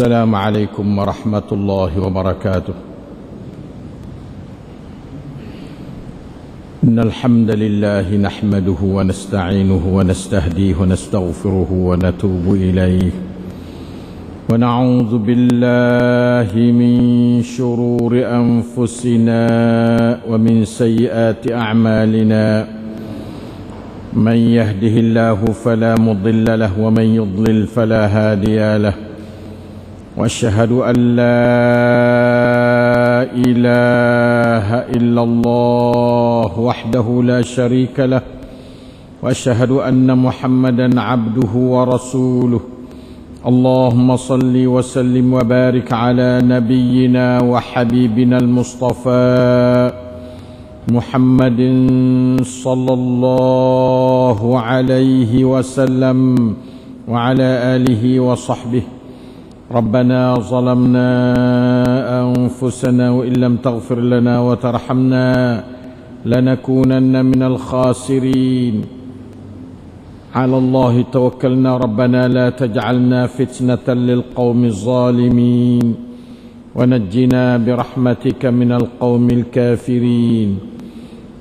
السلام عليكم ورحمة الله وبركاته. إن الحمد لله نحمده ونستعينه ونستهديه ونستغفره ونتوب إليه، ونعوذ بالله من شرور أنفسنا ومن سيئات أعمالنا. من يهده الله فلا مضل له ومن يضلل فلا هادي له، وأشهد أن لا إله إلا الله وحده لا شريك له، وأشهد أن محمدا عبده ورسوله. اللهم صل وسلم وبارك على نبينا وحبيبنا المصطفى محمد صلى الله عليه وسلم وعلى آله وصحبه. ربنا ظلمنا أنفسنا وإن لم تغفر لنا وترحمنا لنكونن من الخاسرين. على الله توكلنا ربنا لا تجعلنا فتنة للقوم الظالمين، ونجنا برحمتك من القوم الكافرين.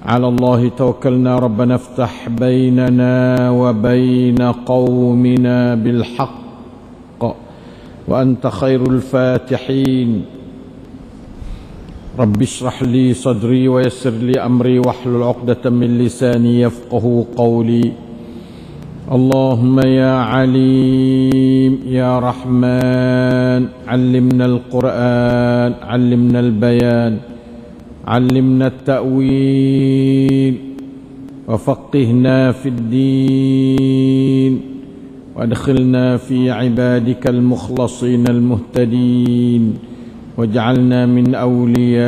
على الله توكلنا ربنا افتح بيننا وبين قومنا بالحق وأنت خير الفاتحين. رب اشرح لي صدري ويسر لي أمري واحلل عقدة من لساني يفقه قولي. اللهم يا عليم يا رحمن علمنا القرآن، علمنا البيان، علمنا التأويل، وفقهنا في الدين، وادخلنا في عبادك المخلصين المهتدين، واجعلنا من أوليائك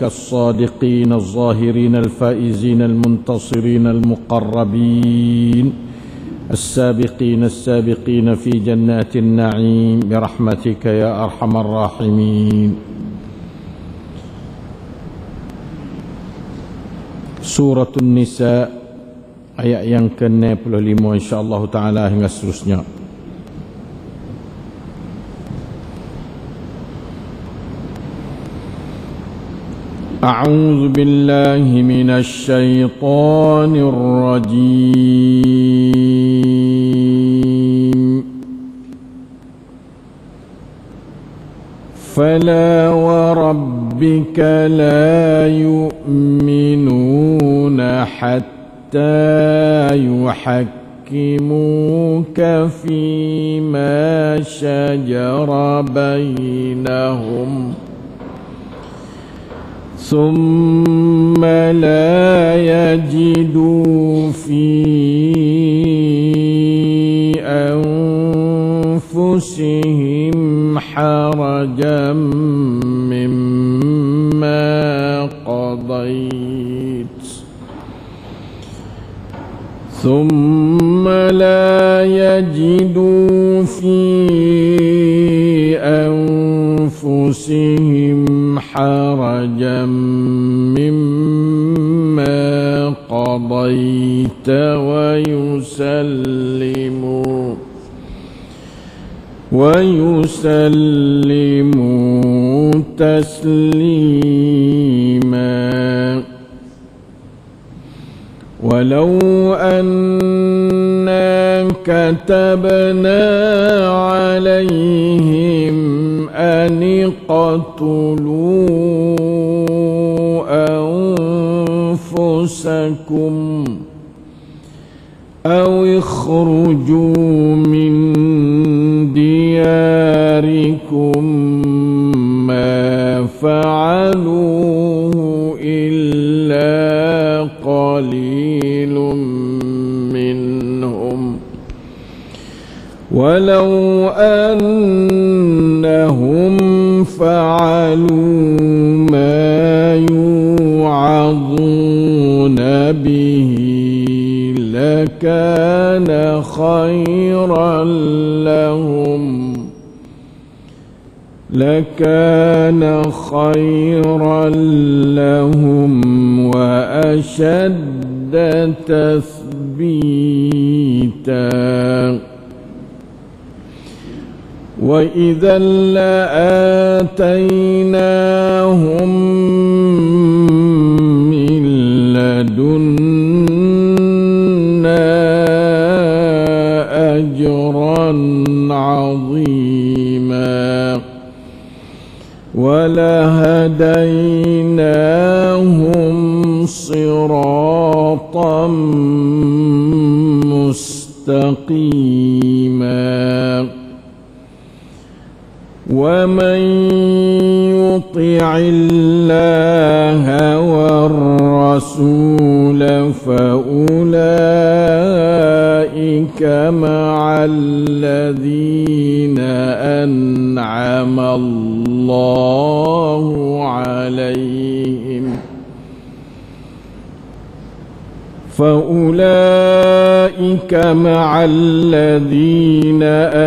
الصادقين الظاهرين الفائزين المنتصرين المقربين السابقين السابقين في جنات النعيم برحمتك يا أرحم الراحمين. Surah An-Nisa ayat yang ke-65 insyaallah taala hingga seterusnya. A'udzu billahi minasy syaithanir rajim. Fala wa rabbika la yu'minuna hatta yuhakkimuka fima shajara bainahum thumma la yajidu fi anfusihim harajan mimma qadait ثم لا يجدوا في أنفسهم حرجا مما قضيت ويسلموا تسليما. ولو أنا كتبنا عليهم أن اقتلوا أنفسكم أو اخرجوا من دياركم ما فعلوه إلا قليل منهم. ولو أنهم فعلوا ما يوعظون به لكان خيرا لهم وأشد تثبيتا. وإذا لآتيناهم من لدنا أجرا عظيما ولهديناهم صراطا مستقيما ومن يطع الله والرسول فأولئك مع الذين أنعم الله عليهم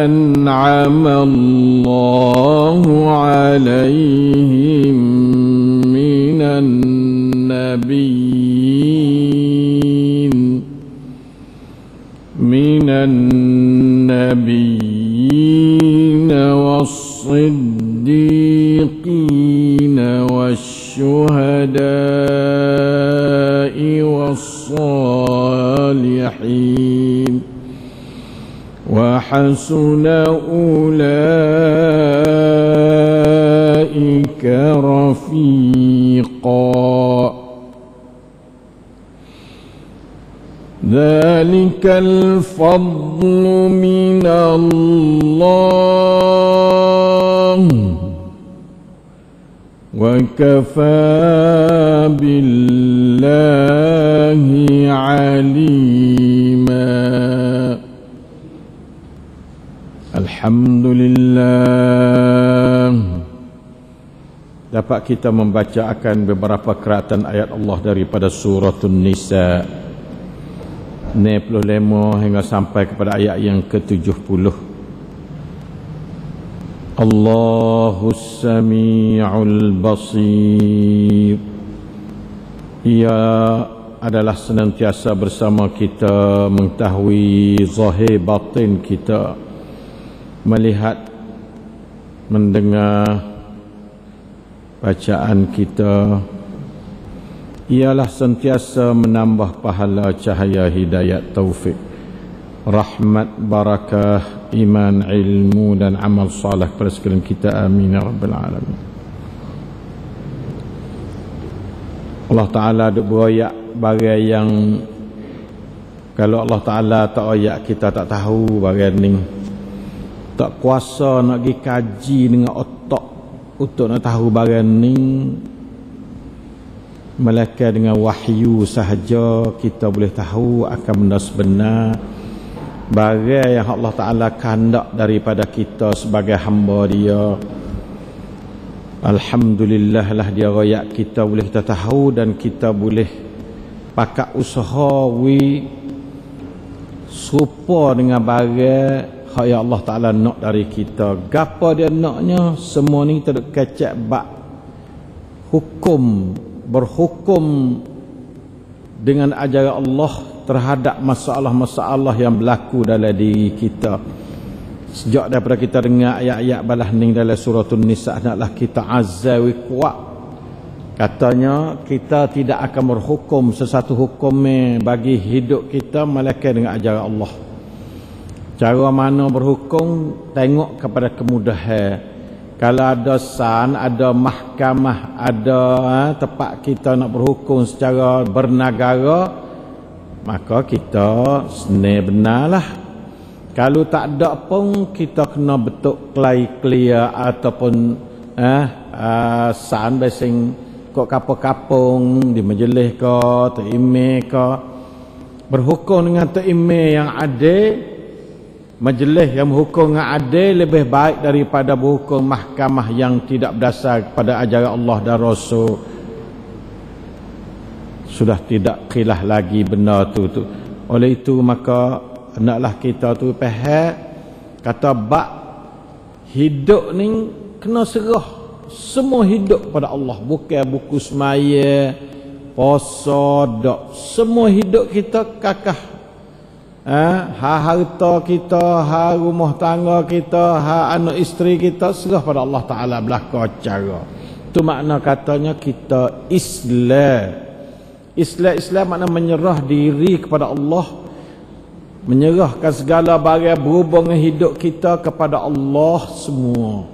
أنعم الله عليهم من النبيين والصديقين والشهداء والصالحين وحسن أولئك رفيقا ذلك الفضل من الله وكفى بالله عليما Alhamdulillah. Dapat kita membacakan beberapa keratan ayat Allah daripada surah An-Nisa 65 hingga sampai kepada ayat yang ke-70. Allahus Sami'ul Basir. Ia adalah senantiasa bersama kita, mengetahui zahir batin kita, melihat, mendengar bacaan kita. Ialah sentiasa menambah pahala, cahaya, hidayat, taufik, rahmat, barakah, iman, ilmu dan amal salih pada sekalian kita. Amin ya rabbal alamin. Allah Ta'ala duk beroyak bagai yang kalau Allah Ta'ala tak oyak kita tak tahu bagai ni, tak kuasa nak pergi kaji dengan otak untuk nak tahu bagai ni. Melainkan dengan wahyu sahaja kita boleh tahu akan benda sebenar, bagai yang Allah Ta'ala kehendak daripada kita sebagai hamba Dia. Alhamdulillah lah Dia royak kita boleh kita tahu, dan kita boleh pakai usaha serupa dengan bagai yang Allah Ta'ala nak dari kita. Gapa Dia naknya, semua ni kita duk kecek bak hukum, berhukum dengan ajaran Allah terhadap masalah-masalah yang berlaku dalam diri kita. Sejak daripada kita dengar ayat-ayat balah ni dalam surah An-Nisa, naklah kita azawi kuat. Katanya kita tidak akan berhukum sesuatu hukum bagi hidup kita melainkan dengan ajaran Allah. Cara mana berhukum, tengok kepada kemudahan. Kalau ada san, ada mahkamah, ada tempat kita nak berhukum secara bernegara, maka kita senang benarlah. Kalau tak ada pun, kita kena betul clear ataupun san basing kok kapung di majlis ke, terimeh ke, berhukum dengan terimeh yang adil. Majlis yang berhukum dengan adil lebih baik daripada berhukum mahkamah yang tidak berdasar kepada ajaran Allah dan Rasul. Sudah tidak khilaf lagi benda tu. Oleh itu maka hendaklah kita tu faham, kata bab hidup ni kena serah semua hidup pada Allah, bukan buku semaya, puasa, dak. Semua hidup kita kakah Ha harta kita, ha rumah tangga kita, ha anak isteri kita, serah pada Allah Ta'ala belaka cara. Itu makna katanya kita Islam. Islam makna menyerah diri kepada Allah, menyerahkan segala barang berhubung dengan hidup kita kepada Allah semua.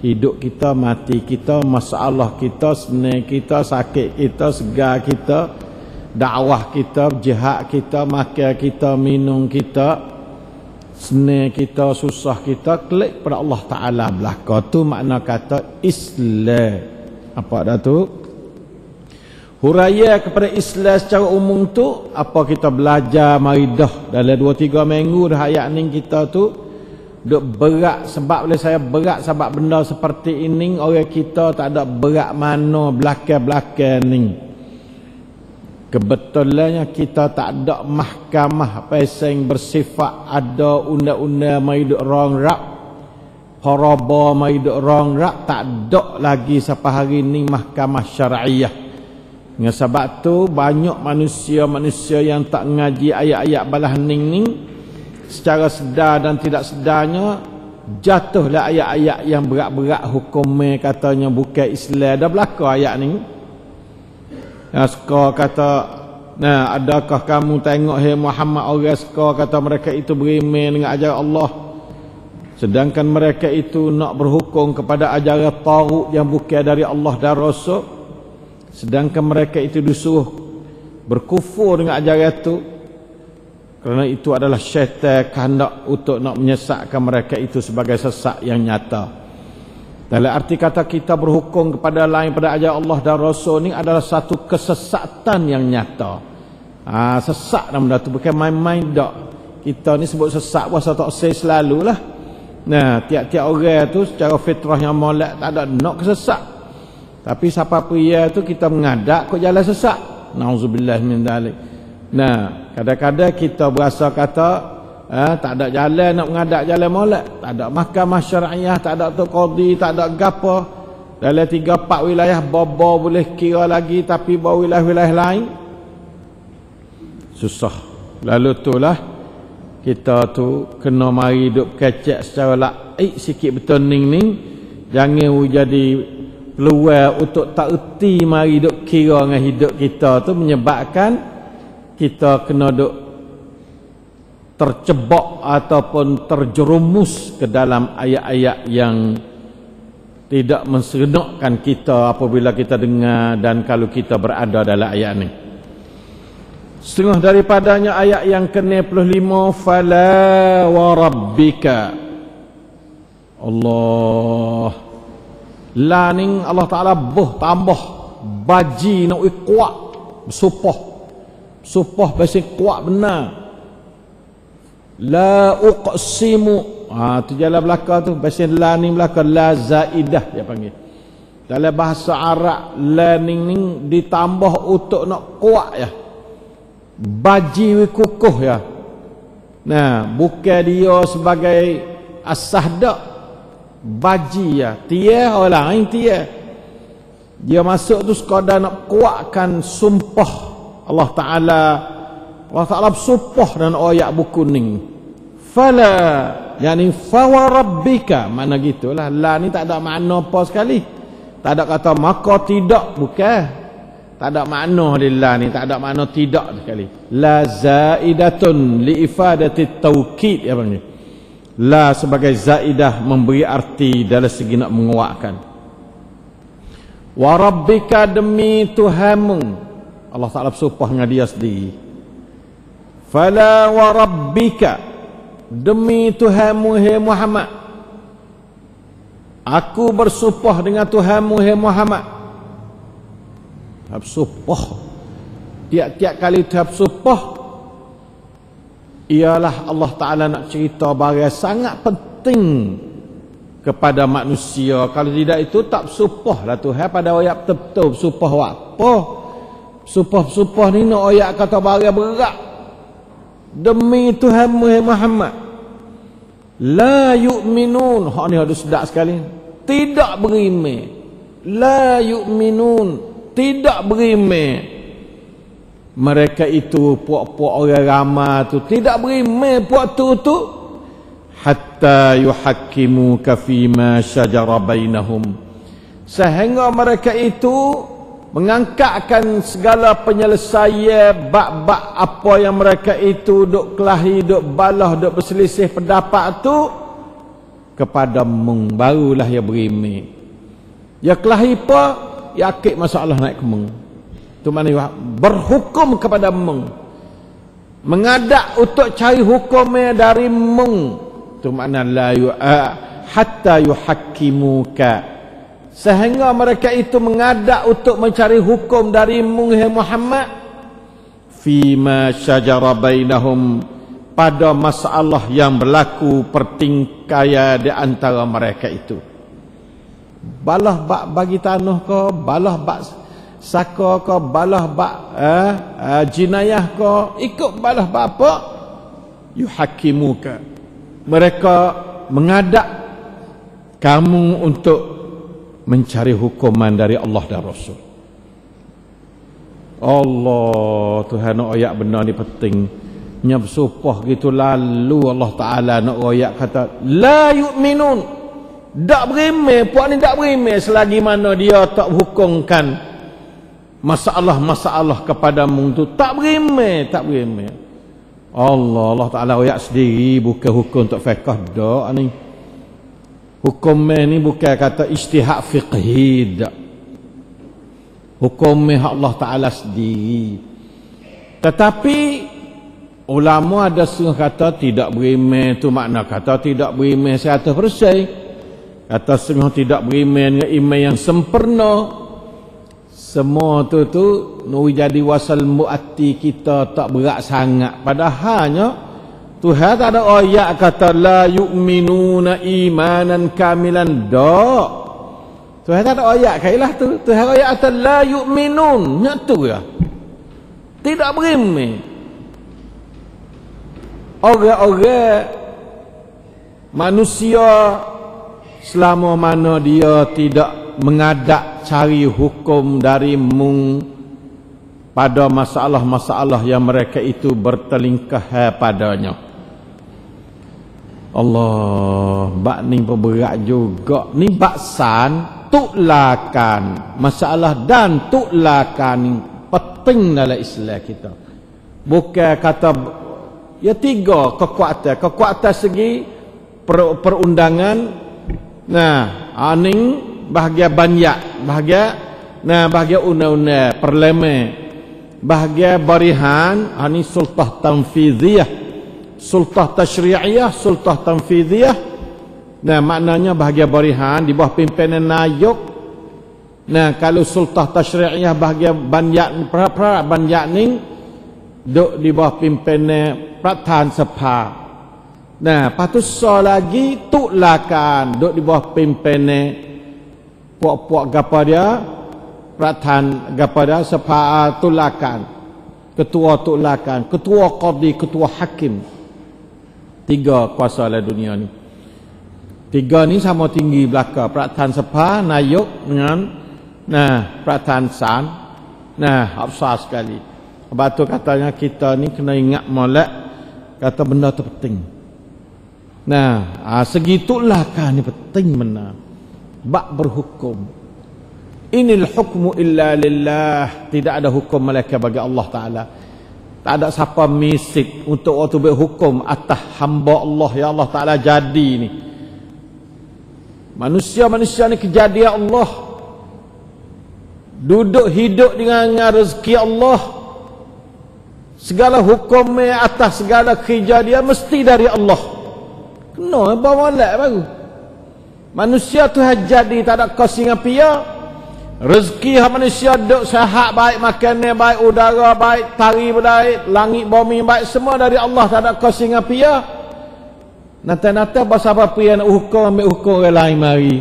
Hidup kita, mati kita, masalah kita, senang kita, sakit kita, segar kita, dakwah kita, jihad kita, makan kita, minum kita, senang kita, susah kita, klik pada Allah Ta'ala belaka. Tu makna kata Islam. Apa dah tu? Huraya kepada Islam secara umum tu, apa kita belajar mari dah dalam 2-3 minggu dah ayat ni kita tu duk berat. Sebab oleh saya berat sebab benda seperti ini orang kita tak ada berat mana belakang-belakang ni. Kebetulannya kita tak ada mahkamah peseng bersifat ada undang-undang mari duk rongrap, haraba mari duk rongrap, tak ada lagi sampai hari ni mahkamah syar'iyah. Dengan sebab tu banyak manusia-manusia yang tak ngaji ayat-ayat balah ning ni secara sedar dan tidak sedarnya jatuhlah ayat-ayat yang berat-berat hukumnya katanya bukan Islam. Dah berlaku ayat ni. Suka kata, nah, adakah kamu tengok hai Muhammad orang suka kata mereka itu beriman dengan ajaran Allah, sedangkan mereka itu nak berhukum kepada ajaran taghut yang bukan dari Allah dan Rasul, sedangkan mereka itu disuruh berkufur dengan ajaran itu, kerana itu adalah syaitan kehendak untuk nak menyesatkan mereka itu sebagai sesat yang nyata. Dalam arti kata kita berhukum kepada lain pada ajaran Allah dan Rasul ni adalah satu kesesatan yang nyata. Sesat nama tu bukan main-main dak. Kita ni sebut sesat puasa tak say selalulah. Nah, tiap-tiap orang tu secara fitrahnya molek tak ada nak kesesat. Tapi siapa pria tu kita mengadak kok jalan sesat. Nauzubillah min dzalik. Nah, kadang-kadang kita berasa kata tak ada jalan nak mengadak jalan molek, tak ada mahkamah syar'iyah, tak ada tu qadi, tak ada gapo. Dalam 3-4 wilayah baba boleh kira lagi, tapi bawa wilayah-wilayah lain susah. Lalu itulah kita tu kena mari duk kecek secara laik sikit betul ni. Jangan jadi peluang untuk tak erti mari duk kira dengan hidup kita tu menyebabkan kita kena duk terjebak ataupun terjerumus ke dalam ayat-ayat yang tidak menserenakkan kita apabila kita dengar dan kalau kita berada dalam ayat ni. Setengah daripadanya ayat yang ke-65, fala wa rabbika. Allah laning Allah Ta'ala tambah baji nak kuat supah basi kuat benar. La uqsimu, tu jalan belaka tu bahasa la ni belaka la zaidah dia panggil. Dalam bahasa Arab la ni ditambah untuk nak kuat ya, baji kukuh ya. Nah, bukan dia sebagai asah dak, baji ya, dia orang lain dia masuk tu sekadar nak kuatkan sumpah Allah Ta'ala bersumpah dan ayat buku ni. Fala, yani fa rabbika, mana gitulah. La ni tak ada makna apa sekali. Tak ada kata maka tidak, bukan. Tak ada makna di la ni, tak ada makna tidak sekali. La zaidatun li ifadati taukid ya bang. La sebagai zaidah memberi arti dalam segi nak menguatkan. Wa rabbika, demi Tuhanmu. Allah Ta'ala bersumpah dengan dia sendiri. Fala wa rabbika, demi Tuhanmu hai Muhammad. Aku bersumpah dengan Tuhanmu hai Muhammad. Bersumpah. Tiap-tiap kali bersumpah ialah Allah Ta'ala nak cerita barang sangat penting kepada manusia. Kalau tidak itu tak bersumpah lah Tuhan pada ayat betul-betul. Bersumpah apa? Sumpah ni nak ayat kata barang berat. Demi Tuhanmu Muhammad, la yu'minun. Hak ni ada sedap sekali. Tidak beriman. La yu'minun, tidak beriman. mereka itu puak-puak orang ramai tu tidak berimeh puak tu hatta yuhakkimuka fima syajara bainahum, sehingga mereka itu mengangkatkan segala penyelesaian bab-bab apa yang mereka itu duk kelahi, duk balah, duk berselisih pendapat tu kepada mung, barulah ia berimeh. Ya kelahi apa, ya akik masalah naik ke mung. Tu maknanya berhukum kepada mung, mengadak untuk cari hukumnya dari mung. Tu makna la hatta yuhakkimuka, sehingga mereka itu mengadak untuk mencari hukum dari Muhammad fima syajara bainahum, pada masalah yang berlaku pertingkaian di antara mereka itu. Balah bak bagi tanah ke, balah bak saka ke, balah bak jinayah ke, ikut balah bak apa, yuhakimuka, mereka mengadak kamu untuk mencari hukuman dari Allah dan Rasul. Allah Tuhan nak ayat benar ni penting. Nya bersumpah gitu lalu Allah Taala nak ayat kata la yu'minun, tak berimeh, puak ni tak berimeh selagi mana dia tak hukumkan masalah-masalah kepadamu tu, tak berimeh, tak berimeh. Allah Taala ayat sendiri bukan hukum untuk fiqh dak ni. Hukum ni bukan kata ijtihad fiqhi dak. Hukum Allah Taala sendiri. Tetapi ulama ada setengah kata tidak berimeh tu makna kata tidak berimeh 100%. Kata setengah tidak berimeh dengan iman yang sempurna. Semua tu nak jadi wasal mu'atti kita tak berat sangat. Padahalnya Tuhan tak ada ayat kata la yu'minuna imanan kamilan dak. Tuhan tak ada ayat kailah tu. Tuhan ayat kata la yu'minun, nyatu ya. Tidak berimeh. Orang-orang manusia selama mana dia tidak mengadak cari hukum dari mung pada masalah-masalah yang mereka itu bertelingkah padanya. Allah, bak ni berat juga. Ni baksan tuklakan masalah dan tuklakan penting dalam Islam kita. Bukan kata ya tiga kekuatan segi perundangan. Nah, aning bahagia banyak, bahagia undang-undang parlimen, bahagia barihan, ani sultah tanfiziyah, sultah tasyri'iyah, sultah tanfiziyah. Nah, maknanya bahagia barihan di bawah pimpinan nayuk. Nah, kalau sultah tasyri'iyah bahagia banyak banyak ning duk di bawah pimpinan Pradhan Sabha. Nah, patut so lagi tuklakan duk di bawah pimpinan puak-puak gapa dia Pradhan gapa dia Sabha tulakan, ketua tulakan, ketua qadi, ketua hakim. 3 kuasa dalam dunia ni. 3 ni sama tinggi belaka, Pradhan Sabha, Nayuk dengan Pradhan San. Besar sekali. Sebab tu katanya kita ni kena ingat molek kata benda tu penting. Segitulah kan ni penting benar. Bak berhukum. Inil hukmu illa lillah. Tidak ada hukum malaikat bagi Allah Ta'ala. Tak ada siapa misik untuk waktu berhukum atas hamba Allah. Ya Allah Ta'ala jadi ni. Manusia-manusia ni kejadian Allah. Duduk hidup dengan rezeki Allah. Segala hukumnya atas segala kejadian mesti dari Allah. Kena bawa molek baru. Manusia tu jadi tak ada kosing apa. Rezeki manusia duduk sihat baik, makannya baik, udara baik, tari baik, langit bumi baik, semua dari Allah, tak ada kosing apa ya. Nanti-nanti bahasa apa yang nak hukum, ambil hukum orang lain mari.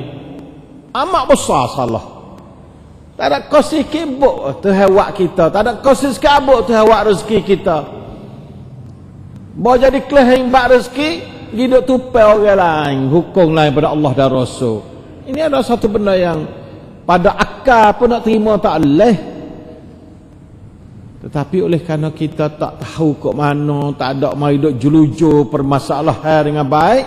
Amat besar salah. Tak ada kosing kibuk Tuhan wak kita, tak ada kosing sekabuk Tuhan wak rezeki kita. Bawa jadi kelihing bak rezeki, hidup tupai orang lain, hukum lain pada Allah dan Rasul. Ini adalah satu benda yang pada akal pun nak terima tak boleh. Tetapi oleh kerana kita tak tahu kok mana, tak ada mari duk jelujur permasalahan dengan baik,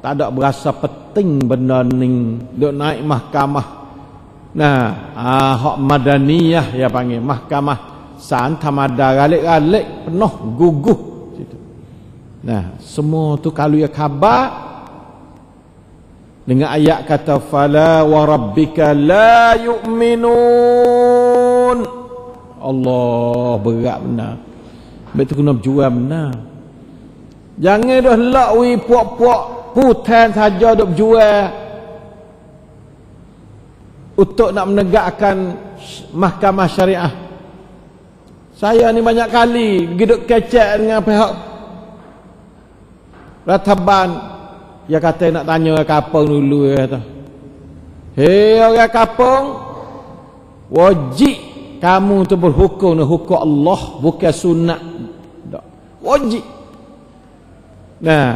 tak ada berasa penting benda ni, duk naik mahkamah. Nah, hak madaniyah ya panggil, mahkamah santamada galik-galik penuh guguh situ. Nah, semua tu kalau ya khabar dengan ayat kata fala wa rabbika la yu'minun. Allah, berat benar. Betul kena berjuang benar. Jangan dah lakwi puak-puak putan saja duk berjuang untuk nak menegakkan mahkamah syariah. Saya ni banyak kali duk kecek dengan pihak Rataban. Dia kata nak tanya orang kapung dulu, dia kata, hei orang kapung, wajib kamu tu berhukum dengan hukum Allah, bukan sunat. Tak. Wajib. Nah,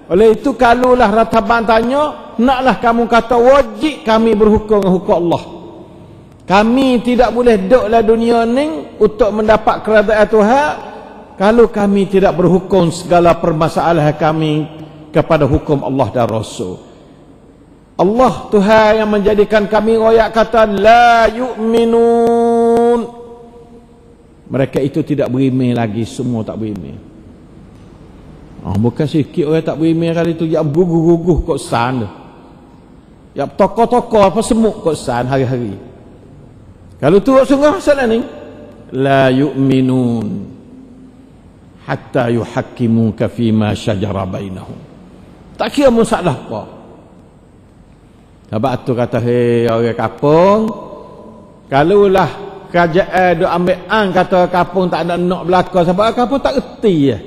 oleh itu kalulah Rataban tanya, naklah kamu kata wajib kami berhukum dengan hukum Allah. Kami tidak boleh duduklah dunia ni untuk mendapat keredaan Tuhan kalau kami tidak berhukum segala permasalahan kami kepada hukum Allah dan Rasul. Allah Tuhan yang menjadikan kami royak kata la yu'minun. Mereka itu tidak beriman lagi, semua tak beriman. Bukan sikit orang tak beriman kali itu, yang guguh-guguh kok san tu. Yang tokoh-tokoh apa semuk kok san hari-hari. Kalau tu sungguh masalah ni, la yu'minun hatta yuhakkimuka fima syajara bainahum. Tak kira masalah apa. Sebab tu kata, hei orang kapung, kalulah kerajaan duk ambil kata kapung tak ada nak belaka, sebab kapung tak erti ya.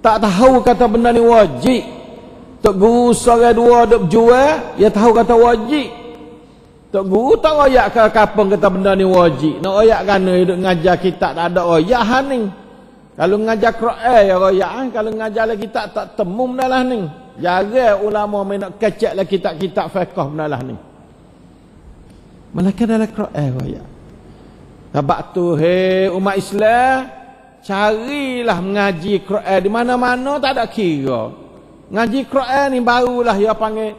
Tak tahu kata benda ni wajib. Tok guru seorang dua duk berjual, dia tahu kata wajib. Tok guru tak royak ke kapung kata benda ni wajib. Nak royak kerana duk ngajar kitab tak ada royak ni. Kalau ngajar Quran ya royak, kalau ngajar lagi kitab tak temu benda lah ni. Jarang ulama main nak kecek lah kitab-kitab fiqh benalah ni. Malaikat dalam Quran royak. Sebab tu, hei umat Islam, carilah mengaji Quran di mana-mana, tak ada kira. Ngaji Quran ni barulah dia panggil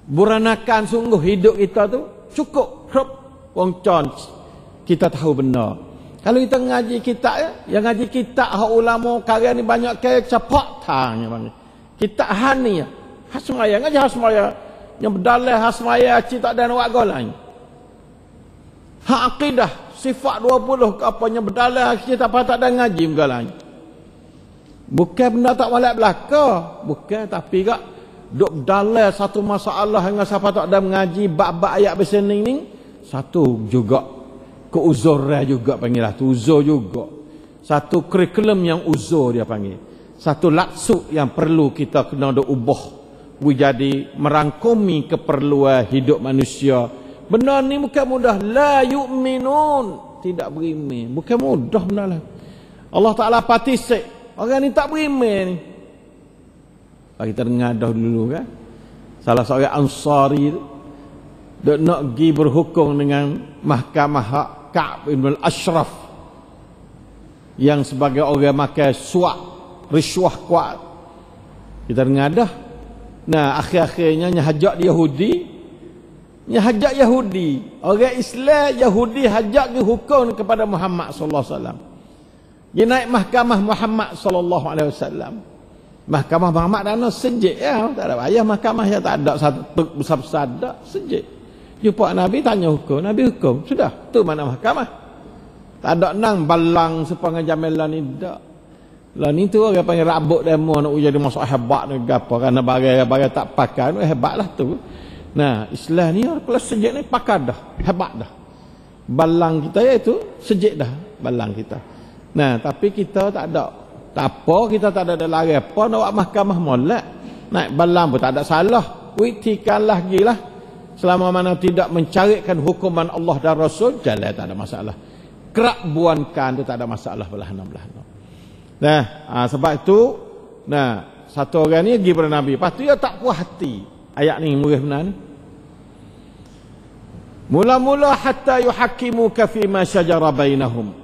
buranakan sungguh hidup kita tu cukup krop wongcon kita tahu benar. Kalau kita ngaji kitab ya, yang ngaji kitab hak ulama karya ni banyak ke capak tang ya bang. Kitab hani ya. Hasmaya ngaji hasmaya yang berdalih hasmaya ci tak ada nak lain. Hak akidah sifat 20 ke apanya berdalih ci tak patut ada ngaji lain. Bukan benda tak molek belaka, bukan, tapi kak duk berdalih satu masalah dengan siapa tak ada mengaji bab-bab ayat bersening ni satu juga keuzuran juga panggil lah, tu uzur juga. Satu kurikulum yang uzur dia panggil. Satu laksuk yang perlu kita kena duk ubah jadi merangkumi keperluan hidup manusia. Benda ni bukan mudah. La yu'minun, tidak beriman. Bukan mudah benda lah. Allah Ta'ala patisik orang ni tak beriman ni. Kita dengar dah dulu kan, salah seorang Ansari tu duk nak pergi berhukum dengan mahkamah hak Ka'b bin Al-Ashraf yang sebagai orang makan suap risuah kuat. Kita dengar dah. Nah, akhir-akhirnya hajak Yahudi, hajak Yahudi, orang Islam Yahudi hajak ke hukum kepada Muhammad sallallahu alaihi wasallam. Dia naik mahkamah Muhammad sallallahu alaihi wasallam. Mahkamah Muhammad dana sejik ya, tak ada payah mahkamah ya, tak ada satu besar-besar dak, sejik. Jumpa Nabi tanya hukum, Nabi hukum, sudah, tu mana mahkamah. Tak ada nang balang sepanjang jamelan ni dak. Lah ni tu orang panggil rabuk demo nak jadi masak hebat ni gapo, kerana bagai-bagai tak pakai hebatlah tu. Nah, Islam ni kalau sejik ni pakar dah, hebat dah. Balang kita iaitu sejik dah balang kita. Nah, tapi kita tak ada. Tak apa, kita tak ada lari apa nak buat mahkamah molek. Naik balang pun tak ada salah. Witikan lagi lah. Selama mana tidak mencarikan hukuman Allah dan Rasul, jalan tak ada masalah. Kerak buankan tu tak ada masalah belah-belah. Nah, sebab itu, nah, satu orang ni pergi pada Nabi. Lepas tu dia tak puas hati. Ayat ni murah benar ni. Mula-mula hatta yuhakkimuka fima syajara bainahum.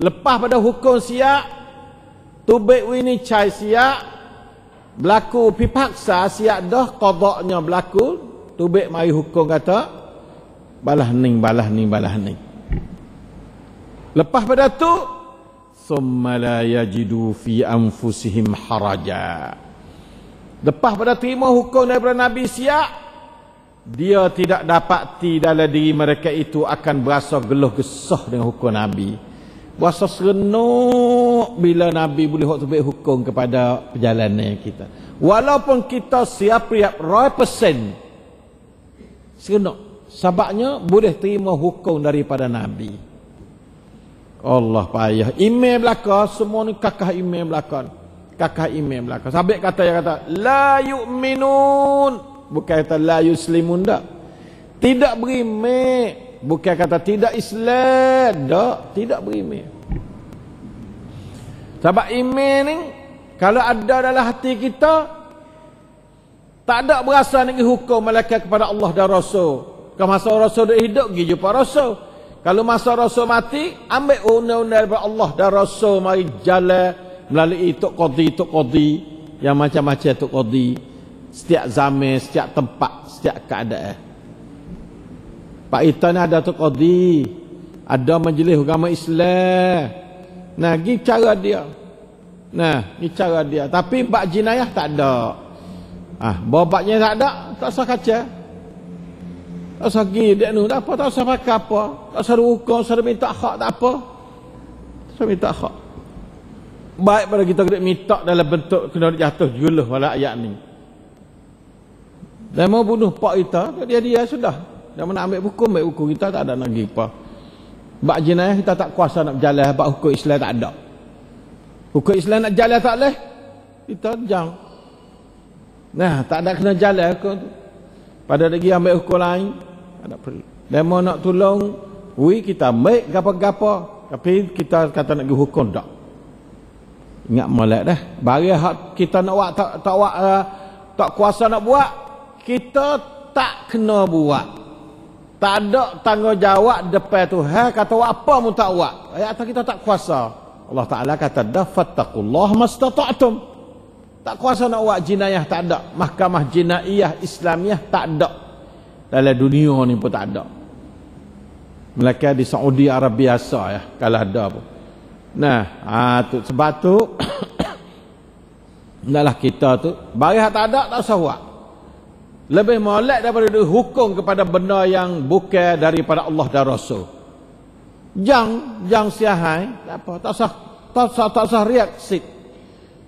Lepas pada hukum siap, tubik wini cai siap, berlaku pipaksa siap dah, qadaknya berlaku, tubik mari hukum kata balah ning. Lepas pada tu summa la yajidu fi anfusihim haraja. Lepas pada terima hukum daripada Nabi siap, dia tidak dapati dalam diri mereka itu akan berasa geluh gesah dengan hukum Nabi. Berasa serenuk bila Nabi boleh tubik hukum kepada perjalanan kita. Walaupun kita siap 100% serenuk. Sebabnya boleh terima hukum daripada Nabi. Allah payah. Email belaka, semua ni kakak email belaka. Sabit kata yang kata la yu'minun, bukan kata la yuslimun dak. Tidak beriman, bukan kata tidak Islam dak, tidak beriman. Sebab iman ni kalau ada dalam hati kita, tak ada berasa nak hukum malaikat kepada Allah dan Rasul. Kalau masa Rasul dah hidup, pergi jumpa Rasul. Kalau masa Rasul mati, ambil undang-undang daripada Allah dan Rasul, mari jalan melalui Tok Qadi yang macam-macam Tok Qadi, setiap zaman, setiap tempat, setiap keadaan. Pak Ita ni ada Tok Qadi, ada majlis agama Islam. Nah, gi cara dia. Tapi bab jinayah tak ada. Babaknya tak ada, tak usah kaca. Tak usah pergi dia nu, tak apa, tak usah pakai apa. Tak usah hukum, tak usah minta hak, tak apa. Tak usah minta hak. Baik pada kita kena minta dalam bentuk kena jatuh juluh pada ayat ni. Dia mau bunuh pak kita, dia sudah. Dia nak ambil buku kita tak ada lagi apa. Bab jenayah kita tak kuasa nak berjalan, bab hukum Islam tak ada. Hukum Islam nak jalan tak boleh, kita jangan. Nah, tak ada kena jalan hukum tu. Pada lagi ambil hukum lain, tak perlu. Dia mau nak tolong, kita ambil gapa-gapa, tapi kita kata nak pergi hukum tak. Ingat molek dah. Bagi hak kita nak buat tak kuasa nak buat, kita tak kena buat. Tak ada tanggungjawab depan Tuhan kata buat apa pun tak buat. Ayat kita tak kuasa. Allah Taala kata fattaqullaha mastata'tum. Tak kuasa nak buat jinayah, tak ada. Mahkamah Jinayah Islamiah tak ada. Dalam dunia ni pun tak ada. Melainkan di Saudi Arabia biasa ya, kalau ada pun. Nah, sebab tu adalah kita tu bagi hak tak ada, tak usah buat. Lebih molek daripada dihukum kepada benda yang bukan daripada Allah dan Rasul. Jangan siahai, tak apa, tak usah reaksi.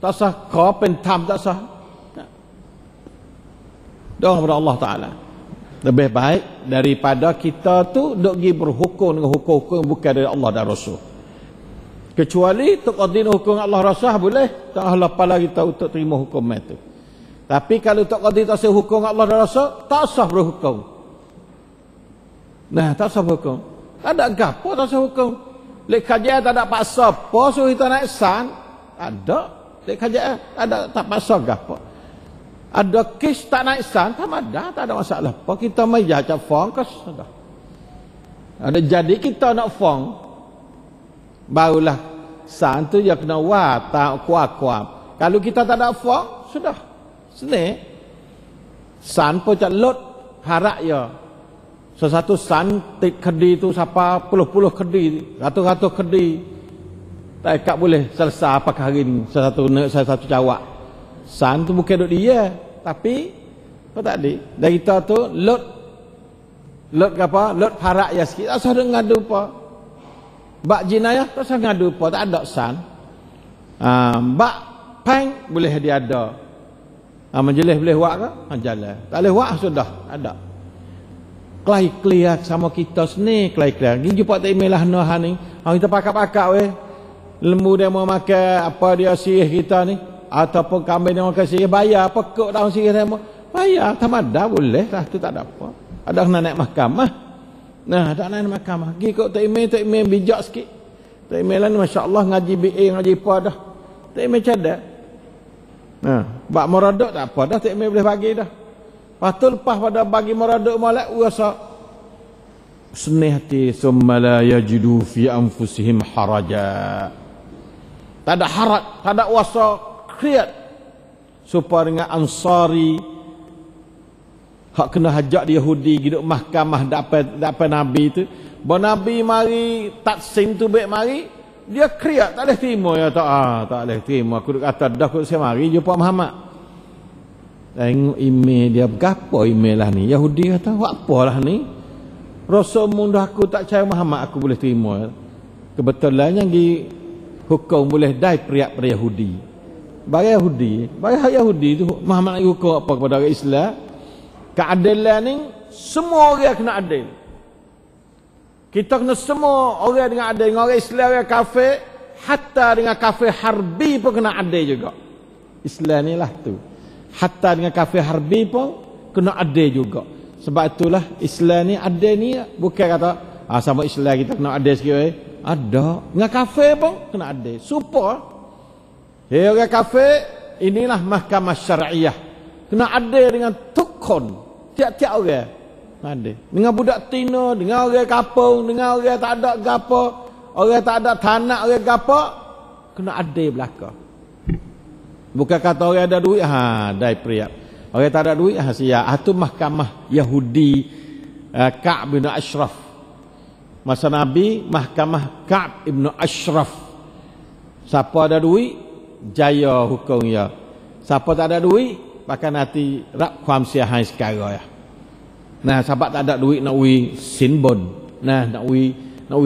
Tak usah kau pentam, tak usah. Doa kepada Allah Taala. Lebih baik daripada kita tu duk pergi berhukum dengan hukum-hukum bukan dari Allah dan Rasul. Kecuali Tok Qadi hukum Allah Rasul boleh, tak apa lagi kita untuk terima hukum itu. Tapi kalau Tok Qadi tak usah hukum Allah dan Rasul, tak usah berhukum. Nah, tak usah berhukum. Tak ada gapo tak usah hukum. Lek kajian tak ada paksa apa suruh kita naik san. Ada. Lek kajian ada tak paksa gapo. Ada kes tak naik san, tak ada masalah apa. Kita mai jaca fong ke sudah. Ada jadi kita nak fong, barulah san tu dia kena tak kuat. Kalau kita tak ada fong, sudah. Sini san pun cak lot harak ya. Satu san tik kedi tu siapa puluh-puluh kedi, ratus-ratus kedi. Tak ikat boleh selesai apakah hari ni satu cawak. San tu bukan duk dia, tapi apa tadi? Dari kita tu lot apa? Lot harak ya sikit. Tak usah ngadu apa. Bak jinayah tak usah ngadu apa, tak ada san. Bak pang boleh dia ada. Majlis boleh buat ke? Jalan. Tak boleh buat sudah ada. Clear sama kita sini clear. Gi jumpa tak email lah noh ni. Kita pakak-pakak weh. Lembu dia mau makan apa dia sirih kita ni ataupun kambing dia makan sirih bayar pekok daun sirih dia mau. Bayar tamada boleh lah tu tak ada apa. Ada kena naik mahkamah. Nah, tak naik mahkamah. Gi kok tak email bijak sikit. Tak email lah ni masya-Allah ngaji BA ngaji apa dah. Tak email cadat. Nah, bab moradok tak apa dah tak email boleh bagi dah. Lepas tu lepas pada bagi moradok molek rasa senih hati, summa la yajidu fi anfusihim haraja. Tak ada haraj, tak ada wasa kriat supaya dengan Ansari hak kena hajak di Yahudi hidup mahkamah dapat Nabi tu. Bahawa Nabi mari taksim tu baik mari, dia kriat tak boleh terima ya tak boleh terima. Aku kata dah aku saya mari jumpa Muhammad. Tengok email dia, gapo email lah ni? Yahudi kata, apalah ni? Rasul mundah aku tak percaya Muhammad aku boleh terima. Kebetulan yang di hukum boleh dai periak pada Yahudi. Bagi Yahudi tu Muhammad nak hukum apa kepada orang Islam? Keadilan ni semua orang kena adil. Kita kena semua orang dengan adil, dengan orang Islam, orang kafir, hatta dengan kafir harbi pun kena adil juga. Islam ni lah tu. Hatta dengan kafir harbi pun kena adil juga. Sebab itulah Islam ni adil ni bukan kata sama Islam kita kena adil sikit. Ada. Dengan kafir pun kena adil. Supaya orang kafir inilah mahkamah syariah. Kena adil dengan tukun. Tiap-tiap orang. Adil. Dengan budak tino, dengan orang kapung, dengan orang tak ada gapo, orang tak ada tanah, orang gapo, kena adil belaka. Bukan kata orang ada duit, dai priap. Orang tak ada duit, siap. Itu mahkamah Yahudi Ka'b bin Ashraf. Masa Nabi, mahkamah Ka'b bin Ashraf. Siapa ada duit, jaya hukum ya. Siapa tak ada duit, pakai nanti rak kuam siahai sekarang ya. Nah, sebab tak ada duit nak wi sinbon. Nah, nak wi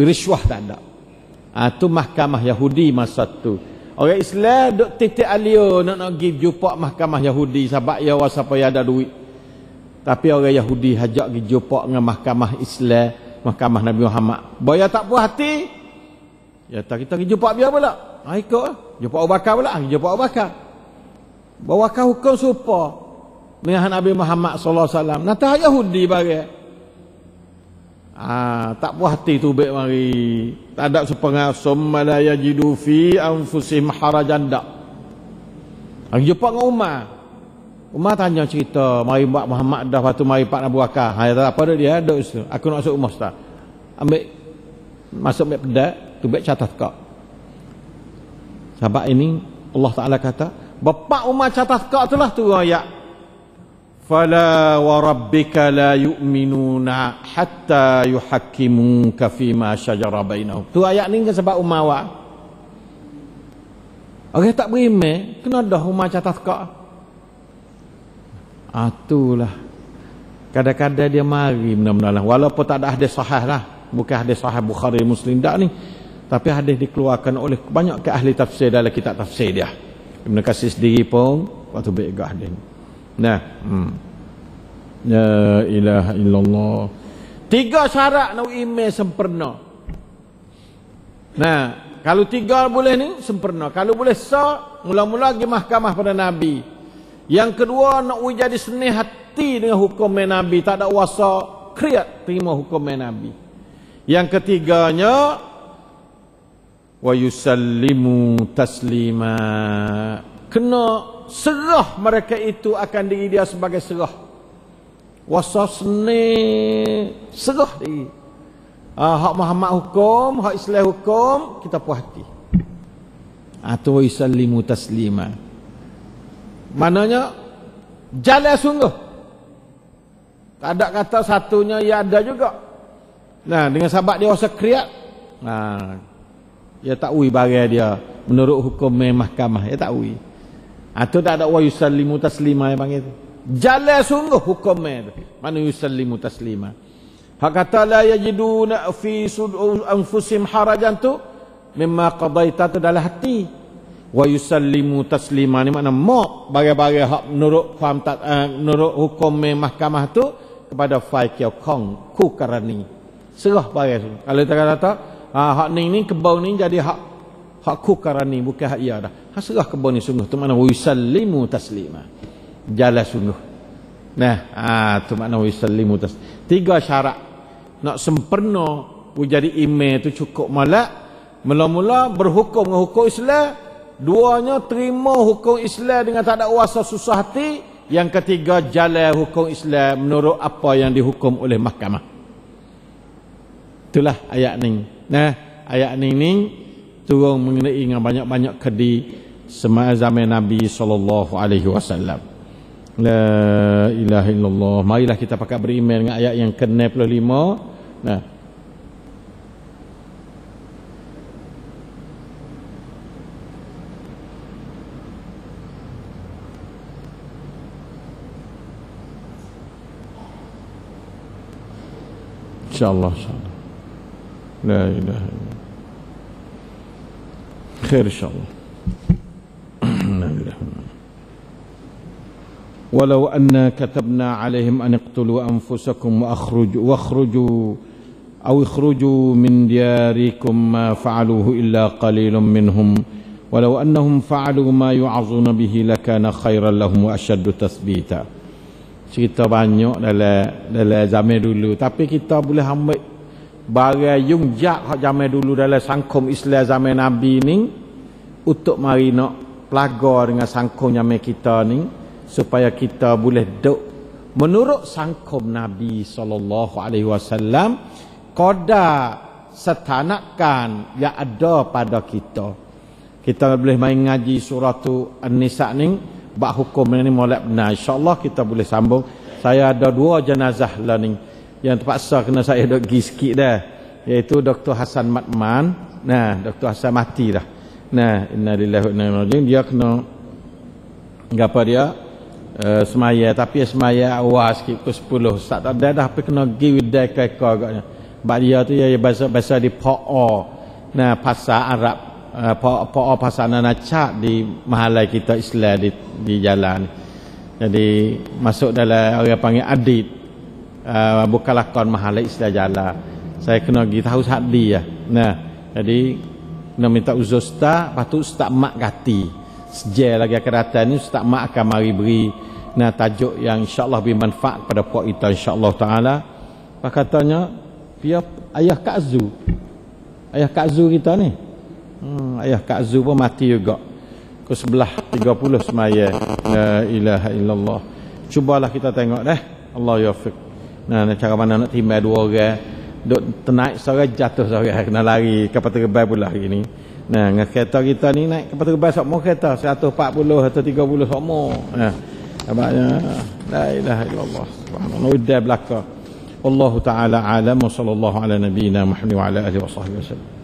riswah tak ada. Itu mahkamah Yahudi masa tu. Orang Islam duk titik alio nak pergi jumpa mahkamah Yahudi sebab ia siapa yang ada duit. Tapi orang Yahudi hajak pergi jumpa dengan mahkamah Islam, mahkamah Nabi Muhammad. Boya tak puas hati, ya tak kita pergi jumpa biar pula. Ikut jumpa Abu Bakar pula, jumpa Abu Bakar. Bawa hukum serupa dengan Nabi Muhammad sallallahu alaihi wasallam. Natah Yahudi bagi. Tak puas hati tu baik mari. Tak ada sepengah summa la yajidu fi anfusihim harajan dak. Jumpa dengan Umar tanya cerita, mari Pak Muhammad dah waktu mari Pak Abu Bakar. Tak apa dia duk situ. Aku nak masuk rumah ustaz. Masuk mek pedak, tu baik catat kau. Sebab ini Allah Taala kata, bapak Umar catat kau itulah tu ayat. Fala wa rabbika la yu'minuna hatta yuhakkimuka fima syajara bainahum. Tu ayat ni kan sebab Umar wa. Orang tak beriman, kena dah Umar catat kau. Itulah. Kadang-kadang dia mari benar-benar. Walaupun tak ada hadis sahih lah. Bukan hadis sahih Bukhari Muslim dak ni. Tapi hadis dikeluarkan oleh banyak ke ahli tafsir dalam kitab tafsir dia. Ibn Katsir sendiri pun waktu baik hadis ni. Nah, la ilaha illallah. 3 syarat nak email sempurna. Nah, kalau 3 boleh ni sempurna. Kalau boleh mula-mula pergi mahkamah pada Nabi. Yang kedua nak jadi senih hati dengan hukum Nabi, tak ada wasa kriat terima hukum Nabi. Yang ketiganya wa yusallimu taslima. Kena serah mereka itu akan diri dia sebagai serah. Wasa seni serah diri. Hak Muhammad hukum, hak Islam hukum, kita puas hati. Atau yusallimu taslima. Maknanya jalan sungguh. Tak ada kata satunya ya ada juga. Nah, dengan sebab dia wasa kriat. Dia tak ui barang dia menurut hukum mahkamah, dia tak ui. Atau tak ada wa yusallimu taslima yang panggil tu. Jalan sungguh hukum tu. Mana yusallimu taslima. Hak kata la yajiduna fi anfusihim harajan tu mimma qadaita tu dalam hati. Wa yusallimu taslima ni makna mak barang-barang hak menurut hukum mahkamah tu kepada fai kiau kong ku karani. Serah barang tu. Kalau kita kata hak ni kebau ni jadi hak ku karani bukan hak ia dah. Serah kebun ni sungguh tu makna yusallimu taslima. Jalan sungguh. Nah, tu makna yusallimu taslima. 3 syarat nak sempurna jadi imam tu cukup malak. Mula-mula berhukum dengan hukum Islam, duanya terima hukum Islam dengan tak ada wasa susah hati, yang ketiga jalan hukum Islam menurut apa yang dihukum oleh mahkamah. Itulah ayat ni. Nah, ayat ni turun mengenai dengan banyak-banyak kedi semasa zaman Nabi SAW. La ilaha illallah. Marilah kita pakai beriman dengan ayat yang ke-65. Nah, insyaallah, insyaallah. La ilaha illallah. Khair insyaallah. La ilaha illallah. Walau anna katabna alaihim an iqtulu anfusakum wa akhruju min diyarikum ma fa'aluhu illa qalilun minhum walau annahum fa'alu ma yu'azuna bihi lakana khairan lahum wa ashaddu tathbita. Cerita banyak dalam zaman dulu, tapi kita boleh ambil barang yung jak zaman dulu dalam sangkum Islam zaman Nabi ni untuk mari nak pelagar dengan sangkum zaman kita ni, supaya kita boleh duk menurut sangkum Nabi SAW qadar setanakan yang ada pada kita. Kita boleh main ngaji surah tu An-Nisa ni, bab hukum ni molek benar. InsyaAllah kita boleh sambung. Saya ada 2 jenazah lah ni yang terpaksa kena saya duk pergi sikit dah, iaitu Dr. Hasan Matman. Nah, Dr. Hasan mati dah. Nah, innalillahi wa inna ilaihi raji'un. Dia kena apa dia? Semaya, tapi semaya awal sikit pukul 10. Tak ada dah, tapi kena pergi widai keka agaknya. Sebab dia tu ya bahasa di Po'o. Nah, pasar Arab, Po'o pasar Nanacak di mahalai kita Islam di jalan. Jadi masuk dalam orang panggil adit, bukan lakon mahalai Islam jalan. Saya kena pergi tahu hadi ya. Nah, jadi kena minta uzur ustaz, lepas tu ustaz mak gati. Sejak lagi akan datang ni ustaz mak akan mari beri tajuk yang insyaAllah bermanfaat kepada puak kita insyaAllah ta'ala. Apa katanya, dia ayah Kak Zu, ayah Kak Zu kita ni, ayah Kak Zu pun mati juga ke sebelah 30 semaya. La ilaha illallah. Cubalah kita tengok dah, Allah yafiq. Nah, cara mana nak timbal 2 orang duk naik seorang jatuh seorang, kena lari ke Peterbai pula hari ni. Nah, dengan kereta kita ni naik ke Peterbai semua kereta 140 atau 30 semua. Nah, abaknya la ilaha illallah. Subhanallah. Udah belaka. Wallahu taala alam wa sallallahu ala nabiyyina Muhammad wa ala alihi wa sahbihi wasallam.